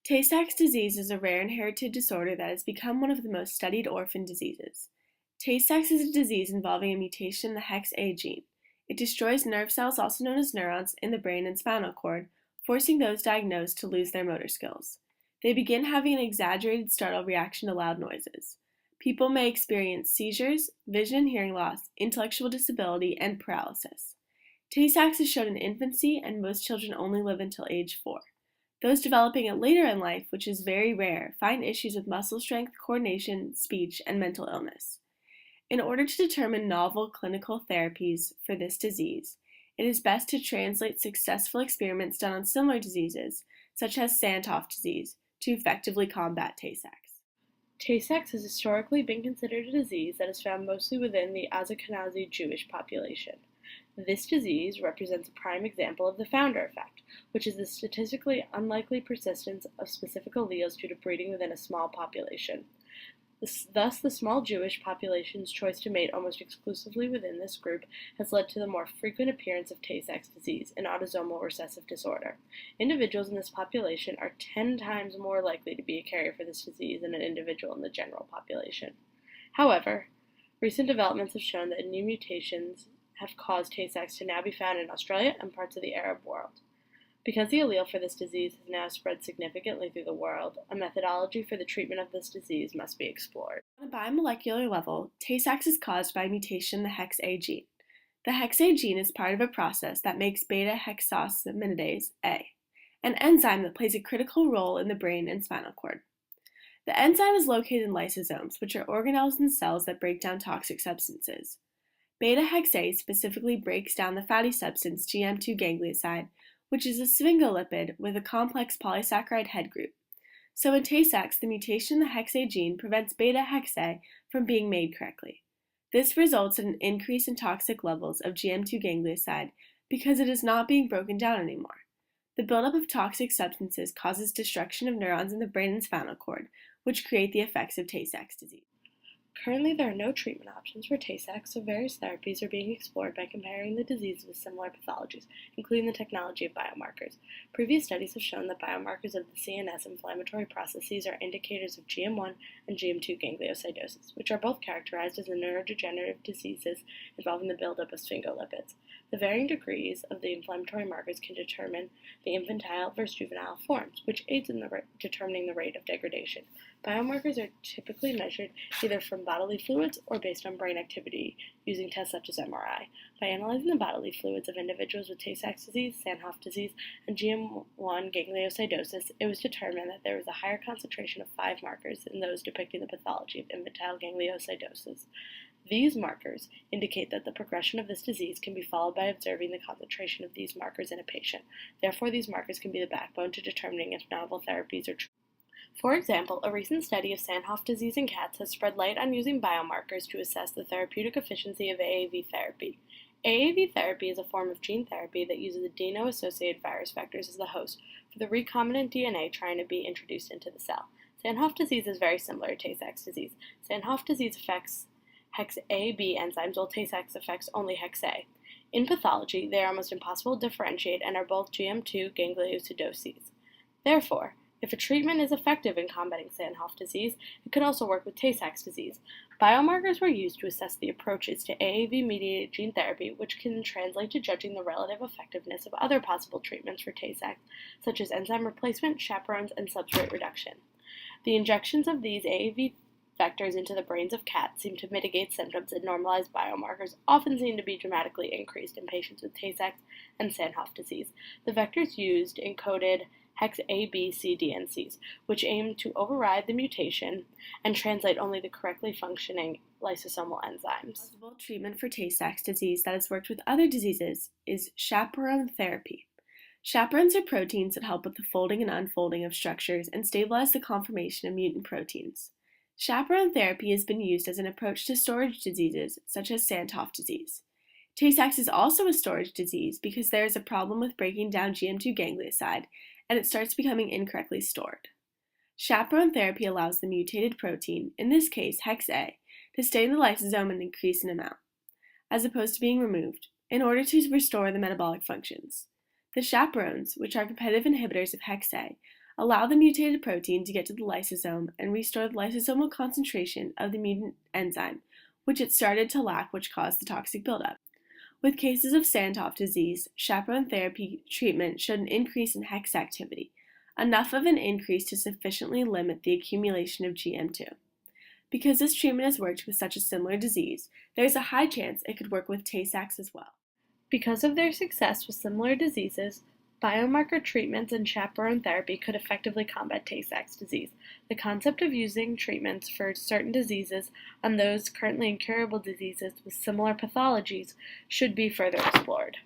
Tay-Sachs disease is a rare inherited disorder that has become one of the most studied orphan diseases. Tay-Sachs is a disease involving a mutation in the hex-A gene. It destroys nerve cells, also known as neurons, in the brain and spinal cord, forcing those diagnosed to lose their motor skills. They begin having an exaggerated startle reaction to loud noises. People may experience seizures, vision and hearing loss, intellectual disability, and paralysis. Tay-Sachs is shown in infancy, and most children only live until age 4. Those developing it later in life, which is very rare, find issues with muscle strength, coordination, speech, and mental illness. In order to determine novel clinical therapies for this disease, it is best to translate successful experiments done on similar diseases, such as Sandhoff disease, to effectively combat Tay-Sachs. Tay-Sachs has historically been considered a disease that is found mostly within the Ashkenazi Jewish population. This disease represents a prime example of the founder effect, which is the statistically unlikely persistence of specific alleles due to breeding within a small population. Thus, the small Jewish population's choice to mate almost exclusively within this group has led to the more frequent appearance of Tay-Sachs disease, an autosomal recessive disorder. Individuals in this population are 10 times more likely to be a carrier for this disease than an individual in the general population. However, recent developments have shown that new mutations have caused Tay-Sachs to now be found in Australia and parts of the Arab world. Because the allele for this disease has now spread significantly through the world, a methodology for the treatment of this disease must be explored. On a biomolecular level, Tay-Sachs is caused by a mutation in the hex-A gene. The hex-A gene is part of a process that makes beta-hexosaminidase A, an enzyme that plays a critical role in the brain and spinal cord. The enzyme is located in lysosomes, which are organelles in cells that break down toxic substances. Beta-hex-A specifically breaks down the fatty substance GM2 ganglioside, which is a sphingolipid with a complex polysaccharide head group. So in Tay-Sachs, the mutation in the hex-A gene prevents beta-hex-A from being made correctly. This results in an increase in toxic levels of GM2 ganglioside because it is not being broken down anymore. The buildup of toxic substances causes destruction of neurons in the brain and spinal cord, which create the effects of Tay-Sachs disease. Currently, there are no treatment options for Tay-Sachs, so various therapies are being explored by comparing the disease with similar pathologies, including the technology of biomarkers. Previous studies have shown that biomarkers of the CNS inflammatory processes are indicators of GM1 and GM2 gangliosidosis, which are both characterized as neurodegenerative diseases involving the buildup of sphingolipids. The varying degrees of the inflammatory markers can determine the infantile versus juvenile forms, which aids in determining the rate of degradation. Biomarkers are typically measured either from bodily fluids or based on brain activity using tests such as MRI. By analyzing the bodily fluids of individuals with Tay-Sachs disease, Sandhoff disease, and GM1 gangliosidosis, it was determined that there was a higher concentration of 5 markers than those depicting the pathology of infantile gangliosidosis. These markers indicate that the progression of this disease can be followed by observing the concentration of these markers in a patient. Therefore, these markers can be the backbone to determining if novel therapies are treated. For example, a recent study of Sandhoff disease in cats has spread light on using biomarkers to assess the therapeutic efficiency of AAV therapy. AAV therapy is a form of gene therapy that uses adeno-associated virus vectors as the host for the recombinant DNA trying to be introduced into the cell. Sandhoff disease is very similar to Tay-Sachs disease. Sandhoff disease affects hex-A-B enzymes, while Tay-Sachs affects only hex-A. In pathology, they are almost impossible to differentiate and are both GM2 gangliosidoses. Therefore, if a treatment is effective in combating Sandhoff disease, it could also work with Tay-Sachs disease. Biomarkers were used to assess the approaches to AAV-mediated gene therapy, which can translate to judging the relative effectiveness of other possible treatments for Tay-Sachs, such as enzyme replacement, chaperones, and substrate reduction. The injections of these AAV vectors into the brains of cats seem to mitigate symptoms, and normalized biomarkers often seem to be dramatically increased in patients with Tay-Sachs and Sandhoff disease. The vectors used encoded hex-A, B, C, D, and Cs, which aim to override the mutation and translate only the correctly functioning lysosomal enzymes. Possible treatment for Tay-Sachs disease that has worked with other diseases is chaperone therapy. Chaperones are proteins that help with the folding and unfolding of structures and stabilize the conformation of mutant proteins. Chaperone therapy has been used as an approach to storage diseases such as Sandhoff disease. Tay-Sachs is also a storage disease because there is a problem with breaking down GM2 ganglioside, and it starts becoming incorrectly stored. Chaperone therapy allows the mutated protein, in this case hex-A, to stay in the lysosome and increase in amount, as opposed to being removed, in order to restore the metabolic functions. The chaperones, which are competitive inhibitors of hex-A, allow the mutated protein to get to the lysosome, and restore the lysosomal concentration of the mutant enzyme, which it started to lack, which caused the toxic buildup. With cases of Sandhoff disease, chaperone therapy treatment showed an increase in HEX activity, enough of an increase to sufficiently limit the accumulation of GM2. Because this treatment has worked with such a similar disease, there is a high chance it could work with Tay-Sachs as well. Because of their success with similar diseases, biomarker treatments and chaperone therapy could effectively combat Tay-Sachs disease. The concept of using treatments for certain diseases on those currently incurable diseases with similar pathologies should be further explored.